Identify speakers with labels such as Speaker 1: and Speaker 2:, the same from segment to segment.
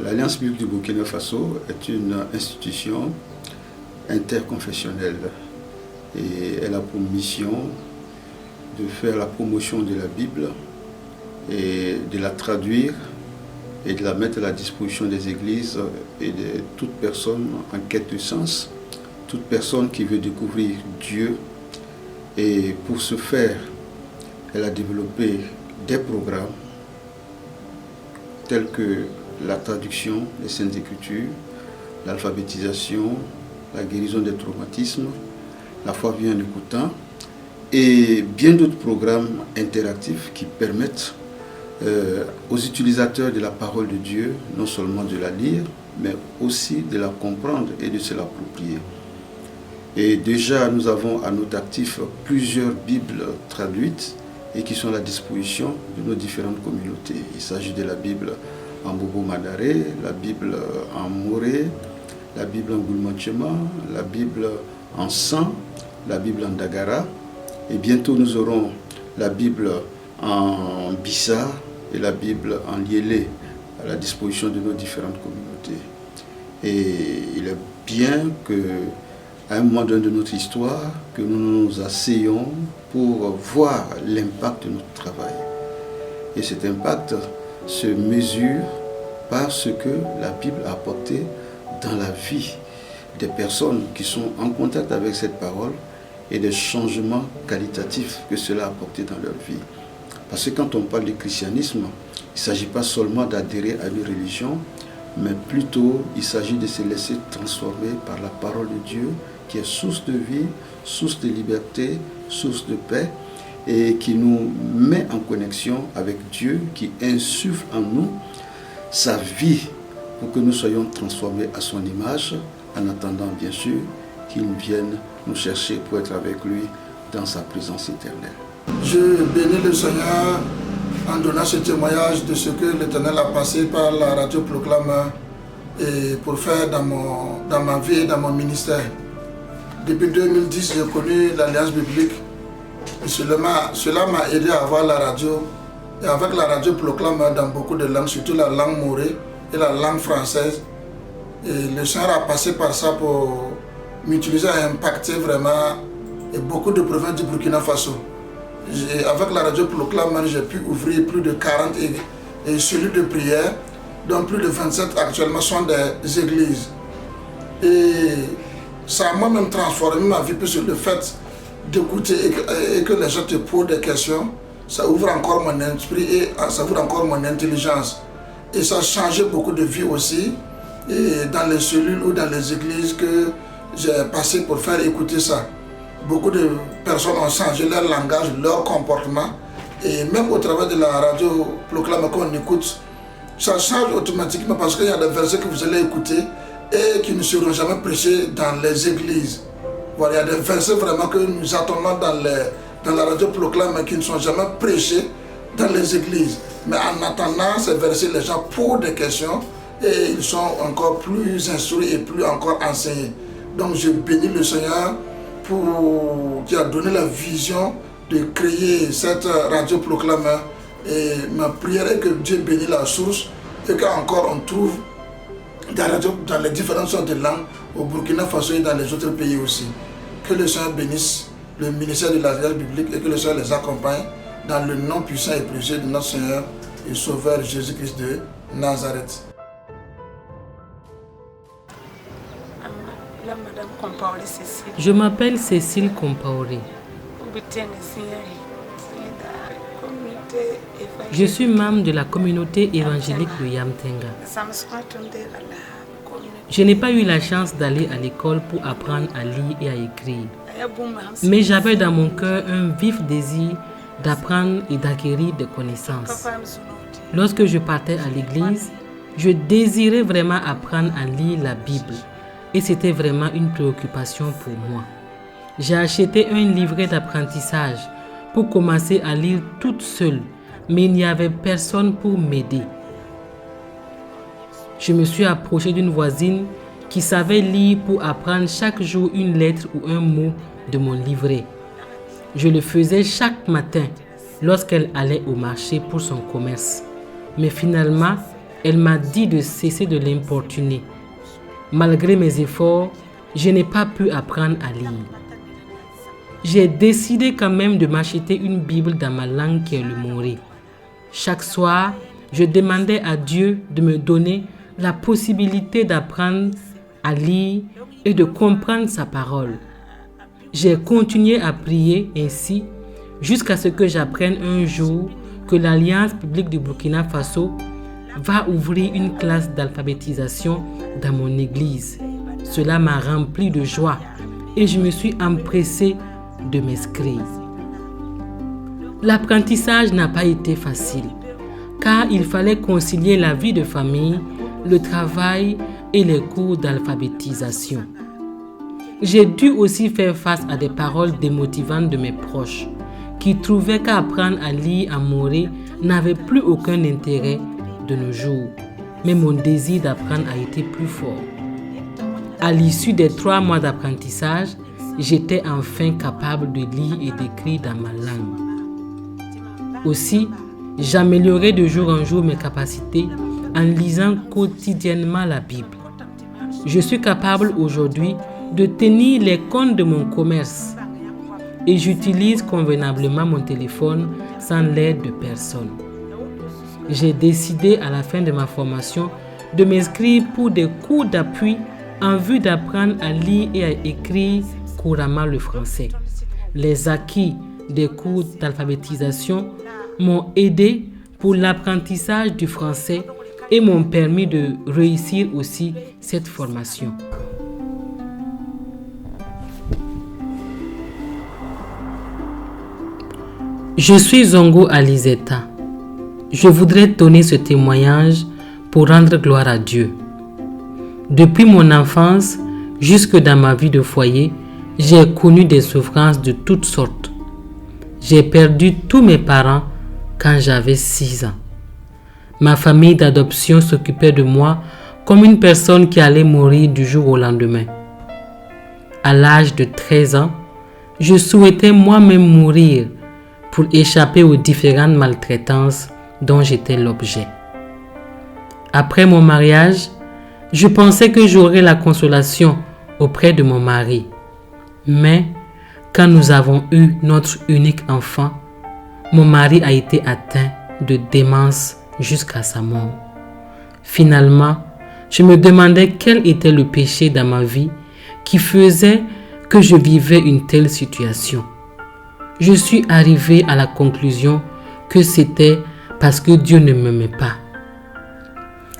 Speaker 1: L'Alliance biblique du Burkina Faso est une institution interconfessionnelle et elle a pour mission de faire la promotion de la Bible et de la traduire et de la mettre à la disposition des églises et de toute personne en quête de sens, toute personne qui veut découvrir Dieu. Et pour ce faire, elle a développé des programmes tels que la traduction des Saintes Écritures, l'alphabétisation, la guérison des traumatismes, la foi vient en écoutant, et bien d'autres programmes interactifs qui permettent aux utilisateurs de la parole de Dieu non seulement de la lire, mais aussi de la comprendre et de se l'approprier. Et déjà, nous avons à notre actif plusieurs Bibles traduites et qui sont à la disposition de nos différentes communautés. Il s'agit de la Bible en Bobo Madare, la Bible en Moré, la Bible en Goulmachema, la Bible en San, la Bible en Dagara. Et bientôt nous aurons la Bible en Bissa et la Bible en Liélé à la disposition de nos différentes communautés. Et il est bien qu'à un moment donné de notre histoire, que nous nous asseyons pour voir l'impact de notre travail. Et cet impact se mesure par ce que la Bible a apporté dans la vie des personnes qui sont en contact avec cette parole et des changements qualitatifs que cela a apporté dans leur vie. Parce que quand on parle du christianisme, il ne s'agit pas seulement d'adhérer à une religion, mais plutôt il s'agit de se laisser transformer par la parole de Dieu qui est source de vie, source de liberté, source de paix et qui nous met en connexion avec Dieu, qui insuffle en nous sa vie pour que nous soyons transformés à son image, en attendant bien sûr qu'il vienne nous chercher pour être avec lui dans sa présence éternelle.
Speaker 2: Je bénis le Seigneur en donnant ce témoignage de ce que l'Éternel a passé par la radio Proclame et pour faire dans ma vie et dans mon ministère. Depuis 2010, j'ai connu l'Alliance biblique. Et cela m'a aidé à avoir la radio. Et avec la radio Proclame dans beaucoup de langues, surtout la langue morée et la langue française. Et le Seigneur a passé par ça pour m'utiliser à impacter vraiment beaucoup de provinces du Burkina Faso. Avec la radio Proclame, j'ai pu ouvrir plus de 40 cellules de prière, dont plus de 27 actuellement sont des églises. Et ça a moi-même transformé ma vie, puisque le fait d'écouter et que les gens te posent des questions, ça ouvre encore mon esprit et ça ouvre encore mon intelligence. Et ça a changé beaucoup de vies aussi, et dans les cellules ou dans les églises que j'ai passé pour faire écouter ça. Beaucoup de personnes ont changé leur langage, leur comportement. Et même au travers de la radio Proclame qu'on écoute, ça change automatiquement parce qu'il y a des versets que vous allez écouter et qui ne seront jamais prêchés dans les églises. Voilà, il y a des versets vraiment que nous attendons dans la radio Proclame qui ne sont jamais prêchés dans les églises. Mais en attendant ces versets, les gens posent des questions et ils sont encore plus instruits et plus encore enseignés. Donc je bénis le Seigneur qui a donné la vision de créer cette radio Proclame. Et ma prière est que Dieu bénisse la source et qu'encore on trouve des radios dans les différentes sortes de langues au Burkina Faso et dans les autres pays aussi. Que le Seigneur bénisse le ministère de l'Alliance biblique et que le Seigneur les accompagne dans le nom puissant et précieux de notre Seigneur et Sauveur Jésus-Christ de Nazareth.
Speaker 3: Je m'appelle Cécile Compaoré. Je suis membre de la communauté évangélique de Yamtenga. Je n'ai pas eu la chance d'aller à l'école pour apprendre à lire et à écrire. Mais j'avais dans mon cœur un vif désir d'apprendre et d'acquérir des connaissances. Lorsque je partais à l'église, je désirais vraiment apprendre à lire la Bible. Et c'était vraiment une préoccupation pour moi. J'ai acheté un livret d'apprentissage pour commencer à lire toute seule, mais il n'y avait personne pour m'aider. Je me suis approché d'une voisine qui savait lire pour apprendre chaque jour une lettre ou un mot de mon livret. Je le faisais chaque matin lorsqu'elle allait au marché pour son commerce. Mais finalement, elle m'a dit de cesser de l'importuner. Malgré mes efforts, je n'ai pas pu apprendre à lire. J'ai décidé quand même de m'acheter une Bible dans ma langue qui est le Moré. Chaque soir, je demandais à Dieu de me donner la possibilité d'apprendre à lire et de comprendre sa parole. J'ai continué à prier ainsi jusqu'à ce que j'apprenne un jour que l'Alliance biblique du Burkina Faso va ouvrir une classe d'alphabétisation dans mon église. Cela m'a rempli de joie et je me suis empressé de m'inscrire. L'apprentissage n'a pas été facile car il fallait concilier la vie de famille, le travail et les cours d'alphabétisation. J'ai dû aussi faire face à des paroles démotivantes de mes proches qui trouvaient qu'apprendre à lire en moré n'avait plus aucun intérêt de nos jours. Mais mon désir d'apprendre a été plus fort. À l'issue des 3 mois d'apprentissage, j'étais enfin capable de lire et d'écrire dans ma langue. Aussi, j'améliorais de jour en jour mes capacités en lisant quotidiennement la Bible. Je suis capable aujourd'hui de tenir les comptes de mon commerce et j'utilise convenablement mon téléphone sans l'aide de personne. J'ai décidé à la fin de ma formation de m'inscrire pour des cours d'appui en vue d'apprendre à lire et à écrire couramment le français. Les acquis des cours d'alphabétisation m'ont aidé pour l'apprentissage du français et m'ont permis de réussir aussi cette formation. Je suis Zongo Alizeta. Je voudrais donner ce témoignage pour rendre gloire à Dieu. Depuis mon enfance jusque dans ma vie de foyer, j'ai connu des souffrances de toutes sortes. J'ai perdu tous mes parents quand j'avais 6 ans. Ma famille d'adoption s'occupait de moi comme une personne qui allait mourir du jour au lendemain. À l'âge de 13 ans, je souhaitais moi-même mourir pour échapper aux différentes maltraitances dont j'étais l'objet. Après mon mariage, je pensais que j'aurais la consolation auprès de mon mari. Mais quand nous avons eu notre unique enfant, mon mari a été atteint de démence jusqu'à sa mort. Finalement, je me demandais quel était le péché dans ma vie qui faisait que je vivais une telle situation. Je suis arrivé à la conclusion que c'était parce que Dieu ne m'aimait pas.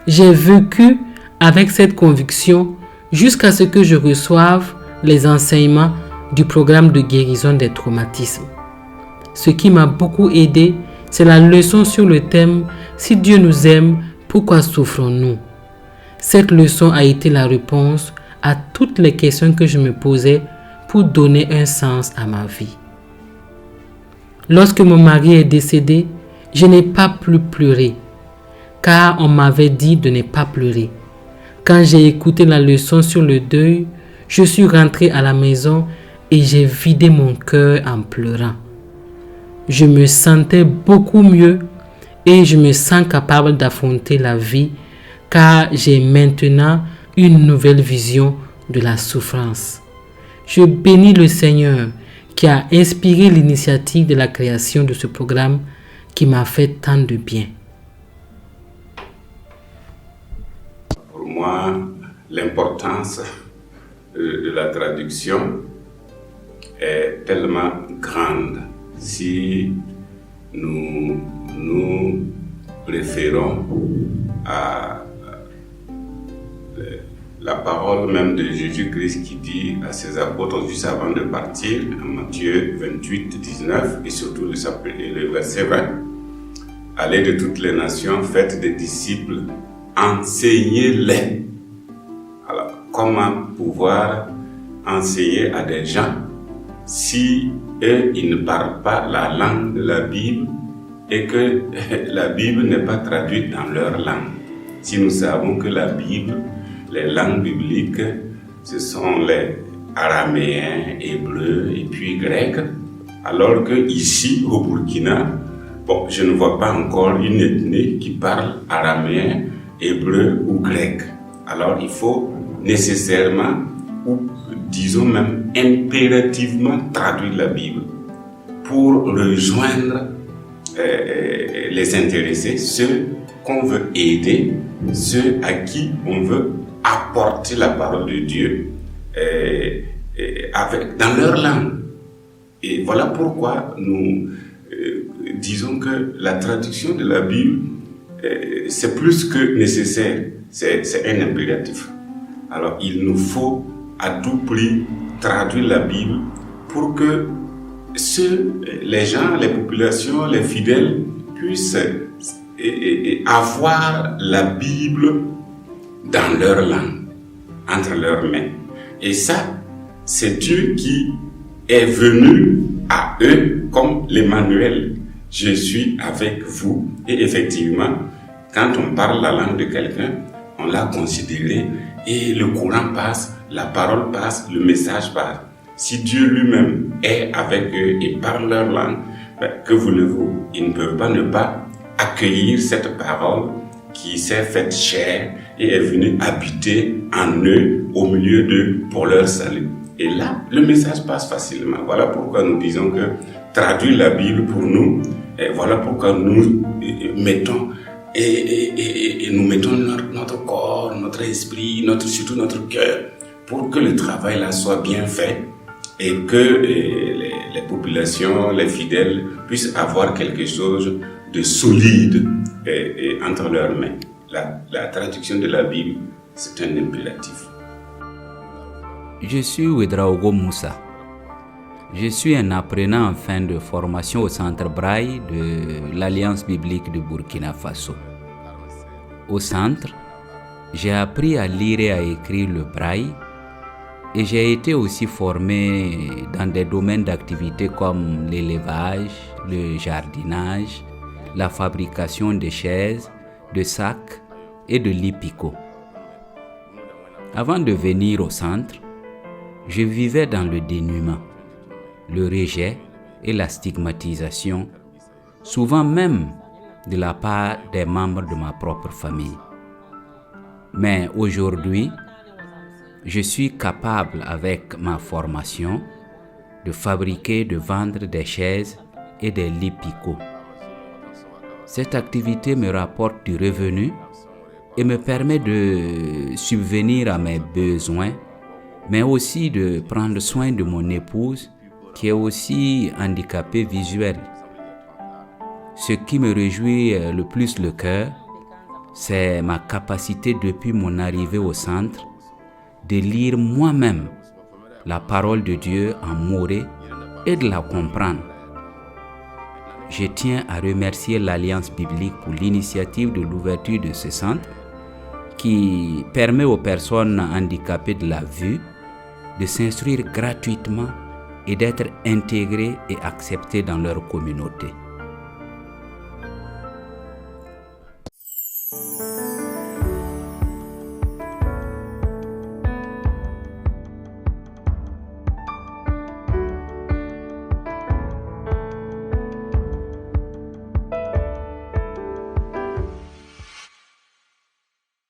Speaker 3: J'ai vécu avec cette conviction jusqu'à ce que je reçoive les enseignements du programme de guérison des traumatismes. Ce qui m'a beaucoup aidé, c'est la leçon sur le thème « Si Dieu nous aime, pourquoi souffrons-nous » Cette leçon a été la réponse à toutes les questions que je me posais pour donner un sens à ma vie. Lorsque mon mari est décédé, je n'ai pas pu pleurer, car on m'avait dit de ne pas pleurer. Quand j'ai écouté la leçon sur le deuil, je suis rentré à la maison et j'ai vidé mon cœur en pleurant. Je me sentais beaucoup mieux et je me sens capable d'affronter la vie car j'ai maintenant une nouvelle vision de la souffrance. Je bénis le Seigneur qui a inspiré l'initiative de la création de ce programme qui m'a fait tant de bien.
Speaker 4: Pour moi, l'importance de la traduction est tellement grande. Si nous référons à la parole même de Jésus-Christ qui dit à ses apôtres juste avant de partir, en Matthieu 28, 19 et surtout le verset 20, « Allez de toutes les nations, faites des disciples, enseignez-les. » Alors, comment pouvoir enseigner à des gens si eux, ils ne parlent pas la langue de la Bible et que la Bible n'est pas traduite dans leur langue? si nous savons que la Bible, les langues bibliques, ce sont les araméens, hébreux et puis grecs, alors que ici au Burkina, bon, je ne vois pas encore une ethnie qui parle araméen, hébreu ou grec. Alors il faut nécessairement, ou disons même impérativement, traduire la Bible pour rejoindre les intéressés, ceux qu'on veut aider, ceux à qui on veut apporter la parole de Dieu dans leur langue. Et voilà pourquoi nous disons que la traduction de la Bible, c'est plus que nécessaire, c'est un impératif. Alors il nous faut à tout prix traduire la Bible pour que les gens, les populations, les fidèles puissent avoir la Bible dans leur langue, entre leurs mains. Et ça, c'est Dieu qui est venu à eux comme l'Emmanuel. Je suis avec vous. Et effectivement, quand on parle la langue de quelqu'un, on l'a considéré et le courant passe, la parole passe, le message passe. Si Dieu lui-même est avec eux et parle leur langue, que voulez-vous? Ils ne peuvent pas ne pas accueillir cette parole qui s'est faite chair et est venue habiter en eux, au milieu d'eux, pour leur salut. Et là, le message passe facilement. Voilà pourquoi nous disons que traduire la Bible pour nous, et voilà pourquoi nous mettons nous mettons notre corps, notre esprit, surtout notre cœur, pour que le travail là soit bien fait et que les populations, les fidèles puissent avoir quelque chose de solide entre leurs mains. La traduction de la Bible, c'est un impératif.
Speaker 5: Je suis Ouedraogo Moussa. Je suis un apprenant en fin de formation au Centre Braille de l'Alliance biblique de Burkina Faso. Au centre, j'ai appris à lire et à écrire le Braille et j'ai été aussi formé dans des domaines d'activité comme l'élevage, le jardinage, la fabrication de chaises, de sacs et de lits picots. Avant de venir au centre, je vivais dans le dénuement, le rejet et la stigmatisation, souvent même de la part des membres de ma propre famille. Mais aujourd'hui, je suis capable, avec ma formation, de fabriquer, de vendre des chaises et des lits picots. Cette activité me rapporte du revenu et me permet de subvenir à mes besoins, mais aussi de prendre soin de mon épouse qui est aussi handicapée visuelle. Ce qui me réjouit le plus le cœur, c'est ma capacité depuis mon arrivée au centre de lire moi-même la parole de Dieu en moré et de la comprendre. Je tiens à remercier l'Alliance biblique pour l'initiative de l'ouverture de ce centre qui permet aux personnes handicapées de la vue de s'instruire gratuitement et d'être intégrées et acceptées dans leur communauté.